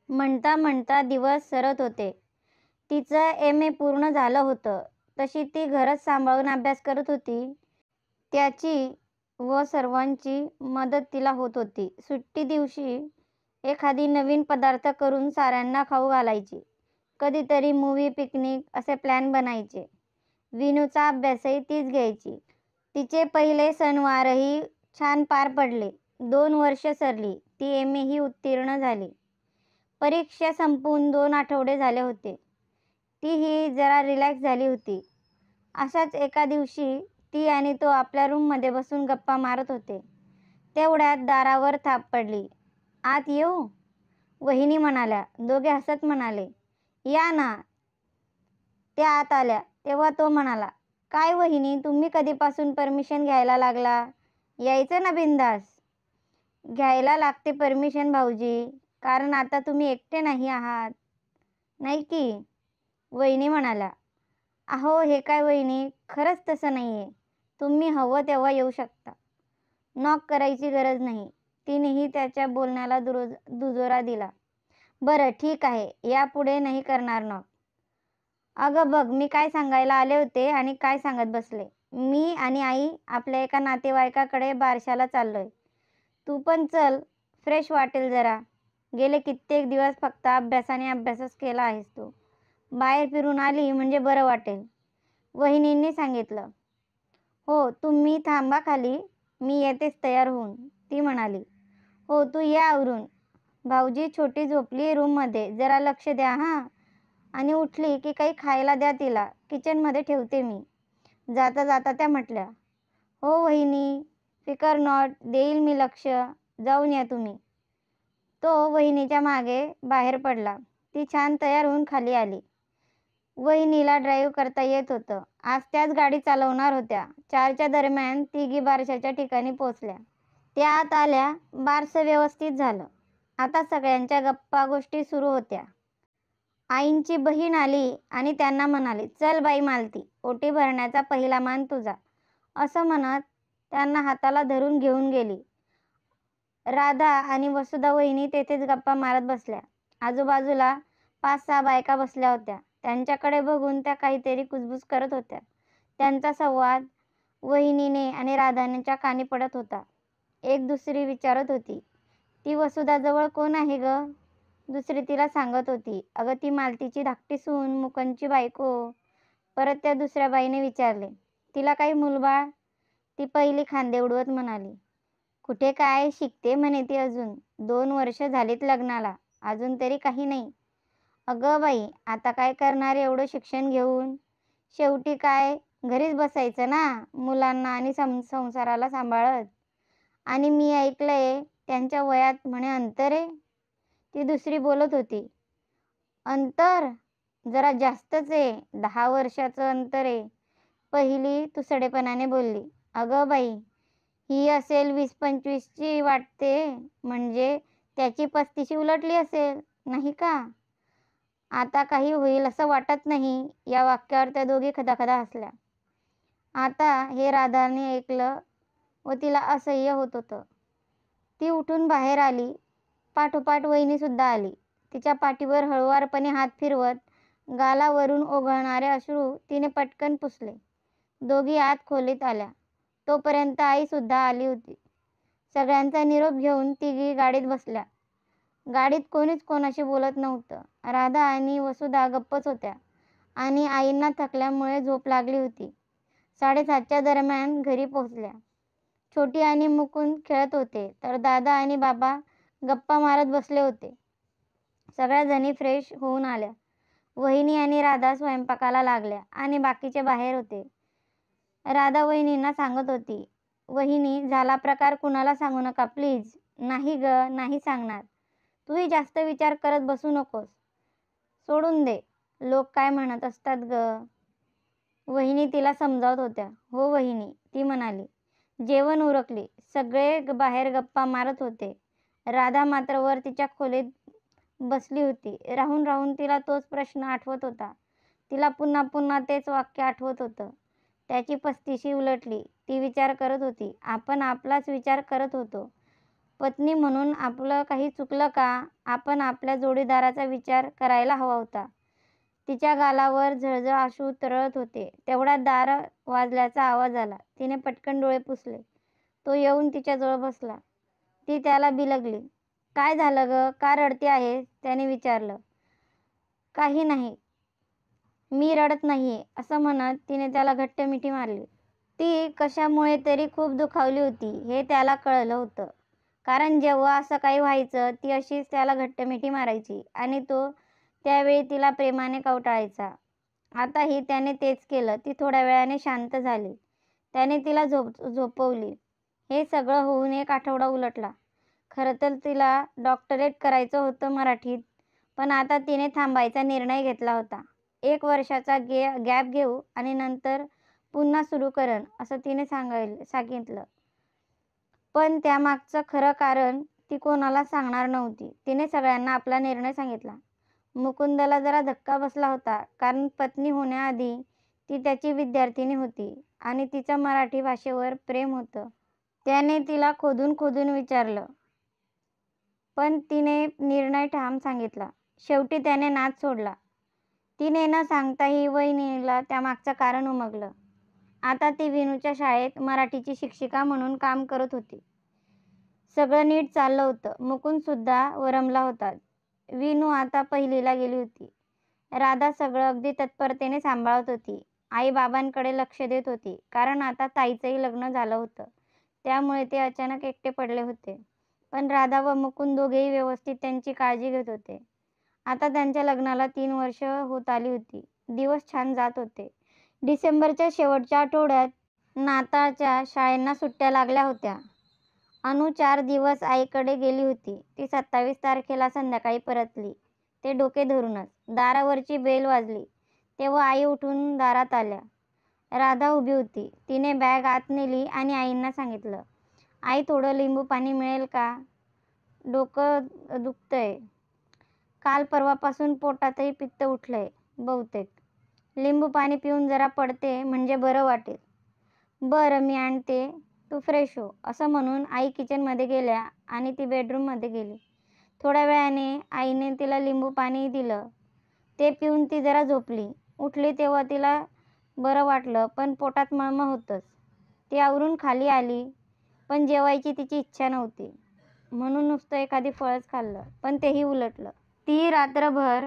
म्हणता म्हणता दिवस सरत होते. तिचं एम.ए. पूर्ण झालं होतं. तशी ती घरच सांभाळून अभ्यास करत होती. त्याची व सर्वांची मदत तिला होत होती. सुट्टी दिवशी एखादी नवीन पदार्थ करून साऱ्यांना खाऊ घालायची. कधीतरी मूव्ही, पिकनिक असे प्लॅन बनायचे. विनूचा अभ्यासही तीच घ्यायची. तिचे पहिले सणवारही छान पार पडले. 2 वर्ष सरली. ती एम.ए. उत्तीर्ण झाली. परीक्षा संपवून 2 आठवडे झाले होते. तीही जरा रिलॅक्स झाली होती. अशाच एका दिवशी ती आणि तो आपल्या रूममध्ये बसून गप्पा मारत होते. तेवढ्यात दारावर थाप पडली. "आत येऊ?" वहिनी म्हणाल्या. दोघे हसत म्हणाले, "या ना." त्या आत आल्या तेव्हा तो म्हणाला, "काय वहिनी, तुम्ही कधीपासून परमिशन घ्यायला लागला? यायचं ना बिनधास्त." "घ्यायला लागते परमिशन भाऊजी, कारण आता तुम्ही एकटे नाही आहात." "नाही की," वहिनी म्हणाल्या. "अहो हे काय वहिनी, खरंच तसं नाहीये. तुम्ही हवं तेव्हा येऊ शकता. नॉक करायची गरज नाही." तिनेही त्याच्या बोलण्याला दुजोरा दिला. "बरं ठीक आहे, यापुढे नाही करणार नॉक." "अगं बघ, मी काय सांगायला आले होते आणि काय सांगत बसले. मी आणि आई आपल्या एका नातेवाईकाकडे बारशाला चाललोय. तू पण चल, फ्रेश वाटेल जरा. गेले कित्येक दिवस फक्त अभ्यासाने अभ्यासच केला आहेस तू. बाहेर फिरून आली म्हणजे बरं वाटेल." वहिनींनी सांगितलं. "हो, तुम्ही थांबा खाली, मी येतेच तयार होऊन." ती म्हणाली. "हो, तू ये आवरून. भाऊजी, छोटी झोपली रूममध्ये, जरा लक्ष द्या हां. आणि उठली की काही खायला द्या तिला, किचनमध्ये ठेवते मी." जाता जाता त्या म्हटल्या, "हो वहिनी, फिकर नॉट, देईल मी लक्ष. जाऊन या तुम्ही." तो वहिनीच्या मागे बाहेर पडला. ती छान तयार होऊन खाली आली. वहिनीला ड्राईव्ह करता येत होतं. आज त्याच गाडी चालवणार होत्या. 4च्या दरम्यान तिघी बारशाच्या ठिकाणी पोहोचल्या. त्या आत आल्या. बारसं व्यवस्थित झालं. आता सगळ्यांच्या गप्पा गोष्टी सुरू होत्या. आईंची बहीण आली आणि त्यांना म्हणाली, "चल बाई मालती, ओटी भरण्याचा पहिला मान तुझा." असं म्हणत त्यांना हाताला धरून घेऊन गेली. राधा आणि वसुधा वहिनी तेथेच गप्पा मारत बसल्या. आजूबाजूला 5-6 बायका बसल्या होत्या. त्यांच्याकडे बघून त्या काहीतरी कुजबूज करत होत्या. त्यांचा संवाद वहिनीने आणि राधाच्या कानी पडत होता. एक दुसरी विचारत होती, "ती वसुधाजवळ कोण आहे गं?" दुसरी तिला सांगत होती, "अगं ती मालतीची धाकटी सून, मुकंदची बायको." परत त्या दुसऱ्या बाईने विचारले, "तिला काही मूलबाळ?" ती पहिली खांदे उडवत म्हणाली, "कुठे काय, शिकते म्हणे ती अजून. 2 वर्ष झालीत लग्नाला, अजून तरी काही नाही." "अगं बाई, आता काय करणार एवढं शिक्षण घेऊन? शेवटी काय घरीच बसायचं ना, मुलांना आणि संसाराला सांभाळत. आणि मी ऐकलंय त्यांच्या वयात म्हणे अंतर आहे." ती दुसरी बोलत होती, "अंतर? जरा जास्तच आहे. 10 वर्षाचं अंतर आहे." पहिली तुसडेपणाने बोलली, "अगं बाई, ही असेल 20-25ची वाटते, म्हणजे त्याची 35शी उलटली असेल, नाही का?" "आता काही होईल असं वाटत नाही." या वाक्यावर त्या दोघी खदाखदा हसल्या. आता हे राधाने ऐकलं व तिला असह्य होत होतं. ती उठून बाहेर आली. पाठोपाठ वहिनीसुद्धा आली. तिच्या पाठीवर हळुवारपणे हात फिरवत गालावरून ओघळणारे अश्रू तिने पटकन पुसले. दोघी आत खोलीत आल्या. तोपर्यंत आईसुद्धा आली होती. सगळ्यांचा निरोप घेऊन तिघी गाडीत बसल्या. गाडीत कोणीच कोणाशी बोलत नव्हतं. राधा आणि वसुधा गप्पच होत्या आणि आईंना थकल्यामुळे झोप लागली होती. 7:30च्या दरम्यान घरी पोहोचल्या. छोटी आणि मुकुंद खेळत होते, तर दादा आणि बाबा गप्पा मारत बसले होते. सगळ्या जणी फ्रेश होऊन आल्या. वहिनी आणि राधा स्वयंपाकाला लागल्या आणि बाकीचे बाहेर होते. राधा वहिनींना सांगत होती, "वहिनी, झाला प्रकार कुणाला सांगू नका प्लीज." "नाही गं, नाही सांगणार. तूही जास्त विचार करत बसू नकोस. सोडून दे. लोक काय म्हणत असतात गं." वहिनी तिला समजावत होत्या. "हो वहिनी," ती म्हणाली. जेवण उरकली. सगळे बाहेर गप्पा मारत होते. राधा मात्र वर तिच्या खोलीत बसली होती. राहून राहून तिला तोच प्रश्न आठवत होता. तिला पुन्हा पुन्हा तेच वाक्य आठवत होतं. त्याची 35शी उलटली. ती विचार करत होती, आपण आपलाच विचार करत होतो. पत्नी म्हणून आपलं काही चुकलं का? आपण आपल्या जोडीदाराचा विचार करायला हवा होता. तिच्या गालावर झळझळ अश्रू तरळत होते. तेवढ्यात दार वाजल्याचा आवाज आला. तिने पटकन डोळे पुसले. तो येऊन तिच्याजवळ बसला. ती त्याला बिलगली. "काय झालं गं? का रडते आहेस?" त्याने विचारलं. "काही नाही. मी रडत नाहीये," असं म्हणत तिने त्याला घट्ट मिठी मारली. ती कशामुळे तरी खूप दुखावली होती हे त्याला कळलं होतं. कारण जेव्हा असं काही व्हायचं ती अशीच त्याला घट्ट मिठी मारायची आणि तो त्यावेळी तिला प्रेमाने कवटाळायचा. आताही त्याने तेच केलं. ती थोड्या वेळाने शांत झाली. त्याने तिला झोपवली. हे सगळं होऊन 1 आठवडा उलटला. खरं तर तिला डॉक्टरेट करायचं होतं मराठीत, पण आता तिने थांबायचा निर्णय घेतला होता. 1 वर्षाचा गॅप घेऊ आणि नंतर पुन्हा सुरू करेन असं तिने सांगितलं. पण त्यामागचं खरं कारण ती कोणाला सांगणार नव्हती. तिने सगळ्यांना आपला निर्णय सांगितला. मुकुंदला जरा धक्का बसला होता, कारण पत्नी होण्याआधी ती त्याची विद्यार्थिनी होती आणि तिचं मराठी भाषेवर प्रेम होतं. त्याने तिला खोदून खोदून विचारलं, पण तिने निर्णय ठाम सांगितला. शेवटी त्याने नाद सोडला. तिने न सांगताही वहिनीला त्यामागचं कारण उमगलं. आता ती विनूच्या शाळेत मराठीची शिक्षिका म्हणून काम करत होती. सगळं नीट चाललं होतं. मुकुंदसुद्धा वरमला होता. विनू आता 1लीला गेली होती. राधा सगळं अगदी तत्परतेने सांभाळत होती. आई बाबांकडे लक्ष देत होती, कारण आता ताईचंही लग्न झालं होतं. त्यामुळे ते अचानक एकटे पडले होते. पण राधा व मुकुंद दोघेही व्यवस्थित त्यांची काळजी घेत होते. आता त्यांच्या लग्नाला 3 वर्ष होत आली होती. दिवस छान जात होते. डिसेंबरच्या शेवटच्या आठवड्यात नाताळच्या शाळांना सुट्ट्या लागल्या होत्या. अनु 4 दिवस आईकडे गेली होती. ती 27 तारखेला संध्याकाळी परतली. ते डोके धरूनच. दारावरची बेल वाजली तेव्हा आई उठून दारात आल्या. राधा उभी होती. तिने बॅग आत नेली आणि आईंना सांगितलं, "आई, थोडं लिंबू पाणी मिळेल का? डोकं दुखतंय. काल परवापासून पोटातही पित्त उठलंय बहुतेक. लिंबू पाणी पिऊन जरा पडते म्हणजे बरं वाटेल." "बरं, मी आणते. तू फ्रेश हो," असं म्हणून आई किचनमध्ये गेल्या आणि ती बेडरूममध्ये गेली. थोड्या वेळाने आईने तिला लिंबू पाणी दिलं. ते पिऊन ती जरा झोपली. उठली तेव्हा तिला बरं वाटलं, पण पोटात मळमळ होतंच. ती आवरून खाली आली, पण जेवायची तिची इच्छा नव्हती. म्हणून नुसतं एखादी फळच खाल्लं, पण तेही उलटलं. ती रात्रभर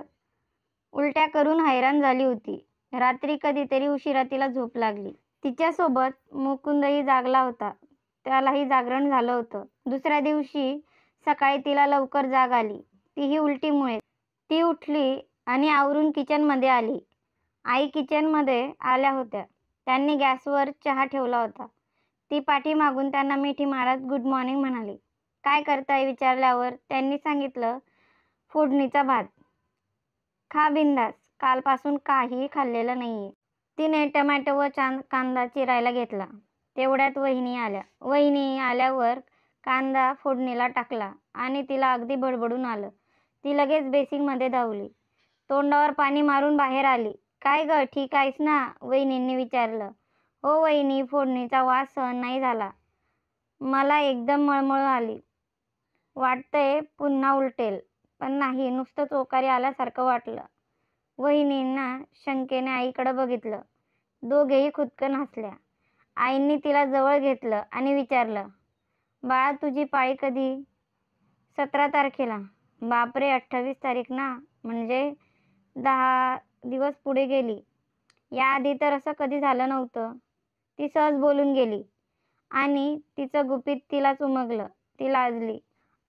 उलट्या करून हैराण झाली होती. रात्री कधीतरी उशिरा तिला झोप लागली. तिच्यासोबत मुकुंदही जागला होता. त्यालाही जागरण झालं होतं. दुसऱ्या दिवशी सकाळी तिला लवकर जाग आली, तीही उलटीमुळे. ती उठली आणि आवरून किचनमध्ये आली. आई किचनमध्ये आल्या होत्या. त्यांनी गॅसवर चहा ठेवला होता. ती पाठीमागून त्यांना मिठी मारत गुड मॉर्निंग म्हणाली. "काय करताय?" विचारल्यावर त्यांनी सांगितलं, "फोडणीचा भात. खा बिंदास. कालपासून काहीही खाल्लेलं नाहीये." तिने टोमॅटो व कांदा चिरायला घेतला. तेवढ्यात वहिनी आल्या. वहिनी आल्यावर कांदा फोडणीला टाकला आणि तिला अगदी बडबडून आलं. ती लगेच बेसिनमध्ये धावली. तोंडावर पाणी मारून बाहेर आली. "काय गं, ठीक आहेस ना?" वहिनींनी विचारलं. "हो वहिनी, फोडणीचा वास सहन नाही झाला. मला एकदम मळमळ आली. वाटतंय पुन्हा उलटेल, पण नाही, नुसतं चोकारी आल्यासारखं वाटलं." वहिनींना शंकेने आईकडे बघितलं. दोघेही खुदकन हसल्या. आईंनी तिला जवळ घेतलं आणि विचारलं, "बाळा, तुझी पाळी कधी?" 17 तारखेला. "बापरे, 28 तारीख ना, म्हणजे 10 दिवस पुढे गेली. याआधी तर असं कधी झालं नव्हतं." ती सहज बोलून गेली आणि तिचं गुपित तिलाच उमगलं. ती लाजली.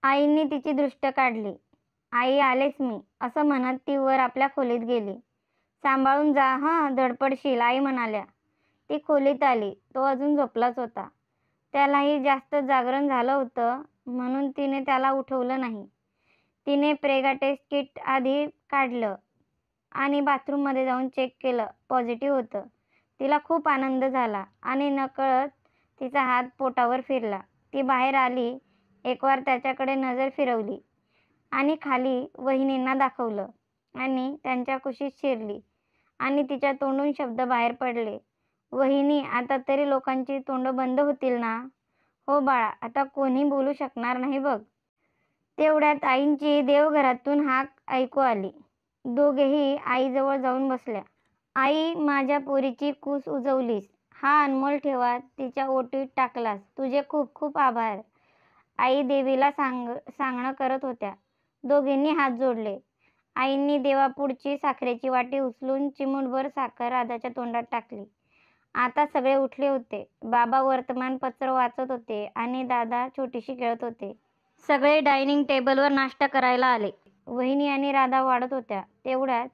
आईंनी तिची दृष्ट काढली. "आई, आलेच मी," असं म्हणत ती वर आपल्या खोलीत गेली. "सांभाळून जा हं, धडपडशील," आई म्हणाल्या. ती खोलीत आली. तो अजून झोपलाच होता. त्यालाही जास्त जागरण झालं होतं, म्हणून तिने त्याला उठवलं नाही. तिने प्रेगाटेस्ट किट आधी काढलं आणि बाथरूममध्ये जाऊन चेक केलं. पॉझिटिव्ह होतं. तिला खूप आनंद झाला आणि नकळत तिचा हात पोटावर फिरला. ती बाहेर आली. एकवार त्याच्याकडे नजर फिरवली आणि खाली वहिनींना दाखवलं आणि त्यांच्या कुशीत शिरली आणि तिच्या तोंडून शब्द बाहेर पडले, "वहिनी, आता तरी लोकांची तोंडं बंद होतील ना?" हो बाळा, आता कोणी बोलू शकणार नाही बघ. तेवढ्यात आईंची देवघरातून हाक ऐकू आली. दोघेही आईजवळ जाऊन बसल्या. आई, माझ्या पोरीची कूस उजवलीस. हा अनमोल ठेवा तिच्या ओटीत टाकलास. तुझे खूप खूप आभार. आई देवीला सांगणं करत होत्या. दोघींनी हात जोडले. आईंनी देवापुढची साखरेची वाटी उचलून चिमूटभर साखर राधाच्या तोंडात टाकली. आता सगळे उठले होते. बाबा वर्तमानपत्र वाचत होते आणि दादा छोटीशी खेळत होते. सगळे डायनिंग टेबलवर नाश्ता करायला आले. वहिनी आणि राधा वाढत होत्या. तेवढ्यात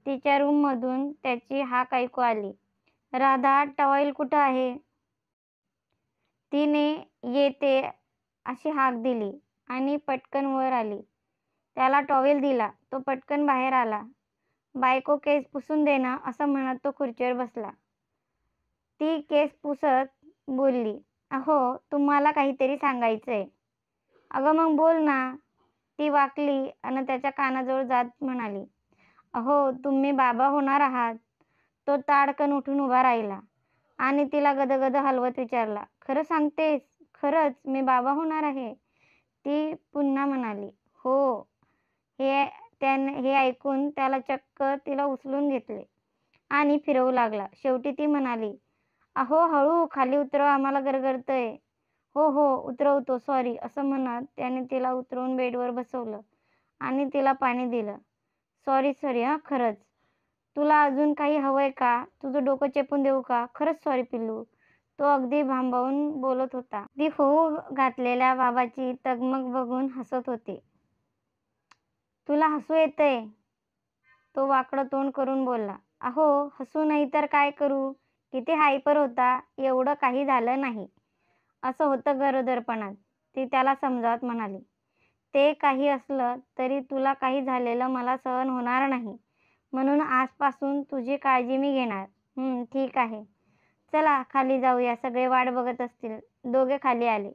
तिच्या रूममधून त्याची हाक ऐकू आली. राधा, टॉवेल कुठं आहे? तिने येते अशी हाक दिली आणि पटकन वर आली. त्याला टॉवेल दिला. तो पटकन बाहेर आला. बायको, केस पुसून दे ना, असं म्हणत तो खुर्चीवर बसला. ती केस पुसत बोलली, अहो, तुम्हाला काहीतरी सांगायचंय. अगं मग बोल ना. ती वाकली आणि त्याच्या कानाजवळ जात म्हणाली, अहो, तुम्ही बाबा होणार आहात. तो ताडकन उठून उभा राहिला आणि तिला गदगद हलवत विचारला, खरं सांगतेस? खरंच मी बाबा होणार आहे? ती पुन्हा म्हणाली, हो. हे ऐकून त्याला चक्क तिला उचलून घेतले आणि फिरवू लागला. शेवटी ती म्हणाली, अहो, हळू, खाली उतरव, आम्हाला गरगरतंय. हो हो, उतरवतो, सॉरी, असं म्हणत त्याने तिला उतरवून बेडवर बसवलं आणि तिला पाणी दिलं. सॉरी सॉरी, हां, खरंच. तुला अजून काही हवंय का? तुझं डोकं चेपून देऊ का? खरंच सॉरी पिल्लू. तो अगदी भांबावून बोलत होता. ती होऊ घातलेल्या बाबाची तगमग बघून हसत होती. तुला हसू येतंय? तो वाकडं तोंड करून बोलला. अहो, हसू नाही तर काय करू? किती हायपर होता. एवढं काही झालं नाही. असं होतं गरोदरपणात. ती त्याला समजावत म्हणाली. ते काही असलं तरी तुला काही झालेलं मला सहन होणार नाही. म्हणून आजपासून तुझी काळजी मी घेणार. ठीक आहे. चला खाली जाऊया. सगळे वाट बघत असतील. दोघे खाली आले.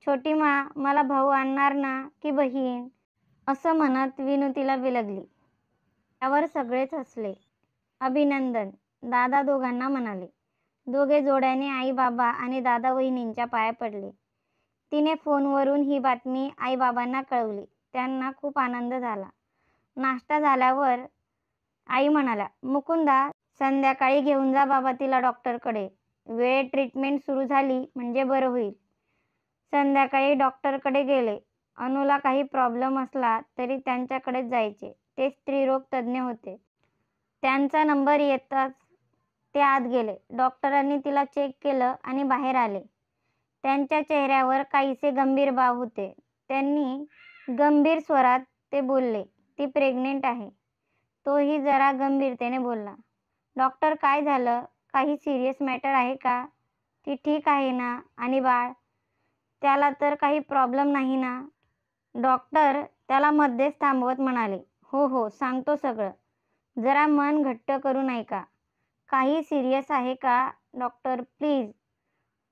छोटी मा, मला भाऊ आणणार ना की बहीण? असं म्हणत विनू तिला बिलगली. त्यावर सगळेच हसले. अभिनंदन, दादा दोघांना म्हणाले. दोघे जोड्याने आई बाबा आणि दादा वहिनींच्या पाया पडले. तिने फोनवरून ही बातमी आई बाबांना कळवली. त्यांना खूप आनंद झाला. नाश्ता झाल्यावर आई म्हणाल्या, मुकुंदा, संध्याकाळी घेऊन जा बाबा तिला डॉक्टरकडे. वेळेत ट्रीटमेंट सुरू झाली म्हणजे बरं होईल. संध्याकाळी डॉक्टरकडे गेले. अनुला काही प्रॉब्लेम असला तरी त्यांच्याकडेच जायचे. ते स्त्रीरोग तज्ज्ञ होते. त्यांचा नंबर येताच ते आत गेले. डॉक्टरांनी तिला चेक केलं आणि बाहेर आले. त्यांच्या चेहऱ्यावर काहीसे गंभीर भाव होते. त्यांनी गंभीर स्वरात ते बोलले, ती प्रेग्नेंट आहे. तोही जरा गंभीरतेने बोलला. डॉक्टर, काय झालं? काही सिरियस मॅटर आहे का? ती ठीक आहे ना? आणि बाळ? त्याला तर काही प्रॉब्लेम नाही ना? डॉक्टर त्याला मध्येच थांबवत म्हणाले, हो हो, सांगतो सगळं. जरा मन घट्ट करून ऐका. काही सिरियस आहे का? Doctor, please.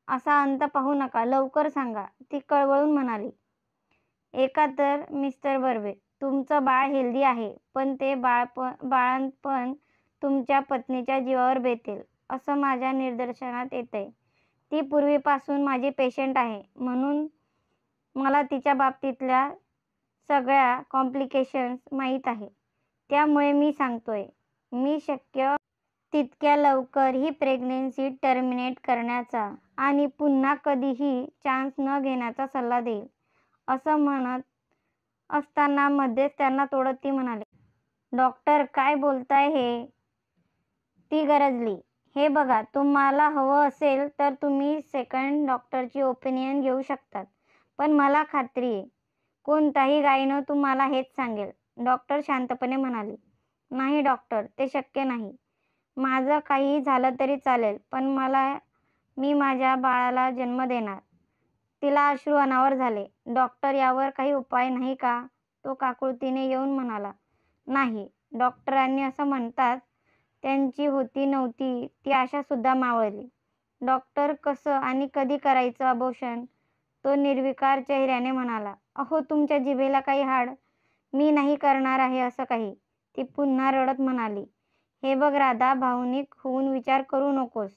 असा अंत पाहू नका. लवकर सांगा. ती कळवळून म्हणाली. एका तर मिस्टर बर्वे, तुमचं बाळ हेल्दी आहे, पण ते बाळंतपण तुमच्या पत्नीच्या जीवावर बेतेल असं माझ्या निदर्शनात येतंय. ती पूर्वीपासून माझी पेशंट आहे, म्हणून मला तिच्या बाबतीतल्या सगळ्या कॉम्प्लिकेशन्स माहीत आहे. त्यामुळे मी सांगतोय, मी शक्य तितक्या लवकर ही प्रेग्नन्सी टर्मिनेट करण्याचा आणि पुन्हा कधीही चान्स न घेण्याचा सल्ला देईल. असं म्हणत असताना मध्येच त्यांना तोडत ती म्हणाली, डॉक्टर, काय बोलताय हे? ती गरजली. हे बघा, तुम्हाला हवं असेल तर तुम्ही सेकंड डॉक्टरची ओपिनियन घेऊ शकतात. पण मला खात्री आहे, कोणताही गायनो तुम्हाला हेच सांगेल. डॉक्टर शांतपणे म्हणाली. नाही डॉक्टर, ते शक्य नाही. माझं काहीही झालं तरी चालेल, पण मी माझ्या बाळाला जन्म देणार. तिला अश्रू अनावर झाले. डॉक्टर, यावर काही उपाय नाही का? तो काकुळतीने येऊन म्हणाला. नाही. डॉक्टरांनी असं म्हणतात त्यांची होती नव्हती ती आशासुद्धा मावळली. डॉक्टर, कसं आणि कधी करायचं अबॉर्शन? तो निर्विकार चेहऱ्याने म्हणाला. अहो, तुमच्या जिभेला काही हाड? मी नाही करणार आहे असं काही. ती पुन्हा रडत म्हणाली. हे बघ राधा, भावनिक होऊन विचार करू नकोस.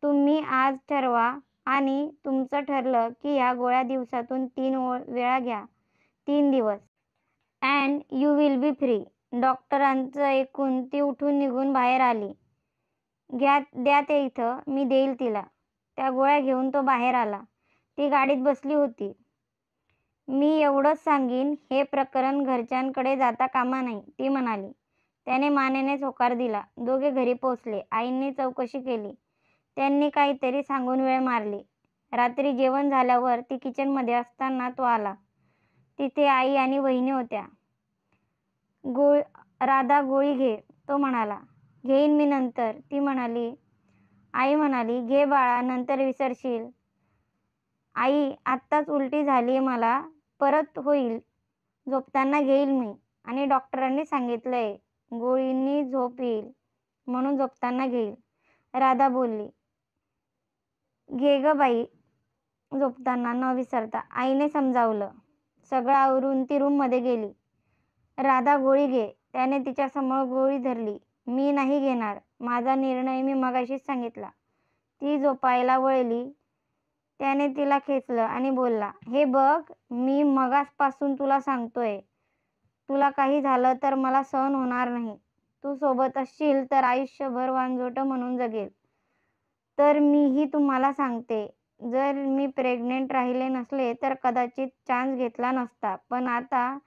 तुम्ही आज ठरवा आणि तुमचं ठरलं की ह्या गोळ्या दिवसातून 3 वेळा घ्या, 3 दिवस, and you will be free. डॉक्टरांचं ऐकून ती उठून निघून बाहेर आली. द्या ते इथं, मी देईल तिला. त्या गोळ्या घेऊन तो बाहेर आला. ती गाडीत बसली होती. मी एवढंच सांगीन, हे प्रकरण घरच्यांकडे जाता कामा नये, ती म्हणाली. त्याने मानेनेच होकार दिला. दोघे घरी पोचले. आईंनी चौकशी केली. त्यांनी काहीतरी सांगून वेळ मारली. रात्री जेवण झाल्यावर ती किचनमध्ये असताना तो आला. तिथे आई आणि वहिनी होत्या. राधा गोळी घे, तो म्हणाला. घेईन मी नंतर, ती म्हणाली. आई म्हणाली, घे बाळा, नंतर विसरशील. आई, आत्ताच उलटी झाली मला, परत होईल. झोपताना घेईल मी, आणि डॉक्टरांनी सांगितलंय गोळींनी झोप येईल म्हणून झोपताना घेईल. राधा बोलली. घे ग बाई, झोपताना न विसरता, आईने समजावलं. सगळं आवरून ती रूममध्ये गेली. राधा गोळी घे, त्याने तिच्यासमोर गोळी धरली. मी नाही घेणार, माझा निर्णय मी मगाशीच सांगितला. ती झोपायला वळली. त्याने तिला खेचलं आणि बोलला, हे बघ, मी मगासपासून तुला सांगतोय, तुला काही झालं तर मला सहन होणार नाही. तू सोबत असशील तर आयुष्यभर वांजोटं म्हणून जगेल. तर मीही तुम्हाला सांगते, जर मी प्रेग्नेंट राहिले नसले तर कदाचित चान्स घेतला नसता. पण आता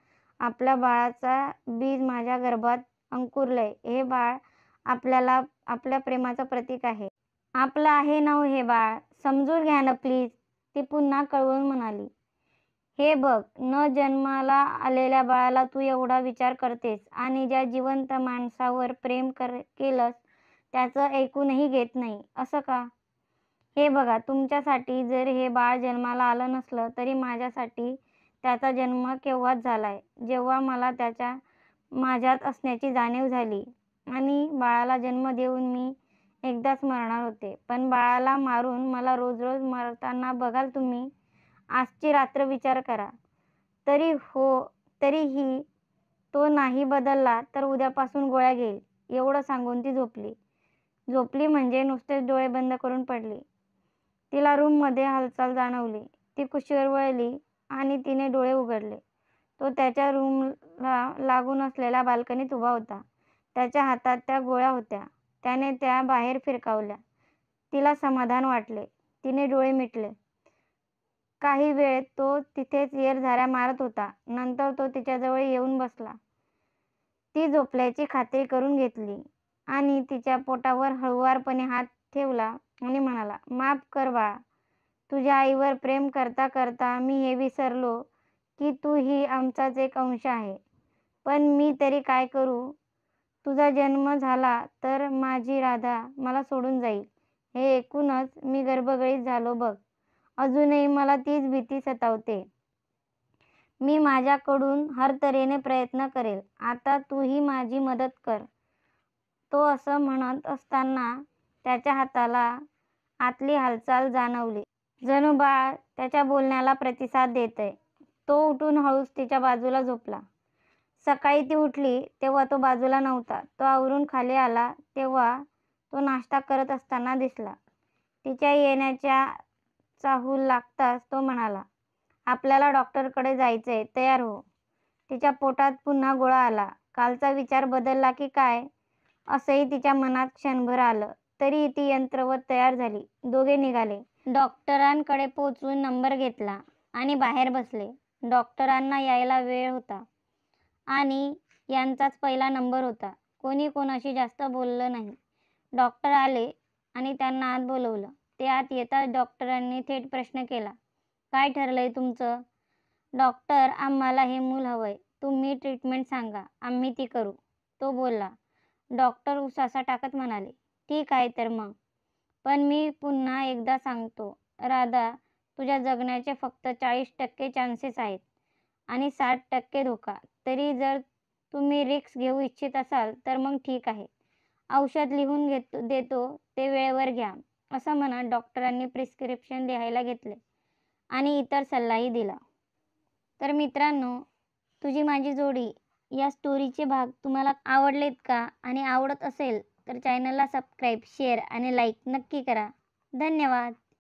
आपल्या बाळाचा बीज माझ्या गर्भात अंकुरलंय. हे बाळ आपल्या प्रेमाचं प्रतीक आहे. आपलं आहे ना हे बाळ, समजून घ्या ना प्लीज, ती पुन्हा कळवून म्हणाली. हे बघ, न जन्माला आलेल्या बाळाला तू एवढा विचार करतेस आणि ज्या जिवंत माणसावर प्रेम केलंस त्याचं ऐकूनही घेत नाही, असं का? हे बघा, तुमच्यासाठी जर हे बाळ जन्माला आलं नसलं तरी माझ्यासाठी त्याचा जन्म केव्हाच झालाय, जेव्हा मला त्याच्या माझ्यात असण्याची जाणीव झाली. आणि बाळाला जन्म देऊन मी एकदाच मरणार होते, पण बाळाला मारून मला रोज रोज मरताना बघाल तुम्ही. आजची रात्र विचार करा. तरीही तो नाही बदलला तर उद्यापासून गोळ्या घेईल, एवढं सांगून ती झोपली म्हणजे नुसतेच डोळे बंद करून पडली. तिला रूममध्ये हालचाल जाणवली. ती कुशीवर वळली आणि तिने डोळे उघडले. तो त्याच्या रूमला लागून असलेल्या बाल्कनीत उभा होता. त्याच्या हातात त्या गोळ्या होत्या. त्याने त्या बाहेर फिरकावल्या. तिला समाधान वाटले. तिने डोळे मिटले. काही वेळ तो तिथेच येरझाऱ्या मारत होता. नंतर तो तिच्याजवळ येऊन बसला. ती झोपल्याची खात्री करून घेतली आणि तिच्या पोटावर हळुवारपणे हात ठेवला आणि म्हणाला, माफ कर बाळा, तुझ्या आईवर प्रेम करता करता मी हे विसरलो की तू ही आमचाच एक अंश आहे. पण मी तरी काय करू? तुझा जन्म झाला तर माझी राधा मला सोडून जाईल, हे ऐकूनच मी गर्भगळीत झालो बघ. अजूनही मला तीच भीती सतावते. मी माझ्याकडून हर तऱ्हेने प्रयत्न करेल. आता तूही माझी मदत कर. तो असं म्हणत असताना त्याच्या हाताला आतली हालचाल जाणवली. जणू बाळ त्याच्या बोलण्याला प्रतिसाद देतंय. तो उठून हळूच तिच्या बाजूला झोपला. सकाळी ती उठली तेव्हा तो बाजूला नव्हता. तो आवरून खाली आला तेव्हा तो नाश्ता करत असताना दिसला. तिच्या येण्याच्या चाहूल लागताच तो म्हणाला, आपल्याला डॉक्टरकडे जायचंय, तयार हो. तिच्या पोटात पुन्हा गोळा आला. कालचा विचार बदलला की काय असंही तिच्या मनात क्षणभर आलं. तरी ती यंत्रवत तयार झाली. दोघे निघाले. डॉक्टरांकडे पोचून नंबर घेतला आणि बाहेर बसले. डॉक्टरांना यायला वेळ होता आणि यांचाच पहिला नंबर होता. कोणी कोणाशी जास्त बोललं नाही. डॉक्टर आले आणि त्यांना आत बोलवलं. ते आत येताच डॉक्टरांनी थेट प्रश्न केला, काय ठरलंय तुमचं? डॉक्टर, आम्हाला हे मूल हवंय. तुम्ही ट्रीटमेंट सांगा, आम्ही ती करू, तो बोलला. डॉक्टर उसासा टाकत म्हणाले, ठीक आहे तर मग. पण मी पुन्हा एकदा सांगतो, राधा, तुझ्या जगण्याचे फक्त 40% चान्सेस आहेत आणि 60% धोका. तरी जर तुम्ही रिस्क घेऊ इच्छित असाल तर मग ठीक आहे. औषध लिहून देतो ते वेळेवर घ्या, असं म्हणत डॉक्टरांनी प्रिस्क्रिप्शन लिहायला घेतले आणि इतर सल्लाही दिला. तर मित्रांनो, तुझी माझी जोडी या स्टोरीचे भाग तुम्हाला आवडलेत का? आणि आवडत असेल तर चॅनलला सबस्क्राईब, शेअर आणि लाईक नक्की करा. धन्यवाद.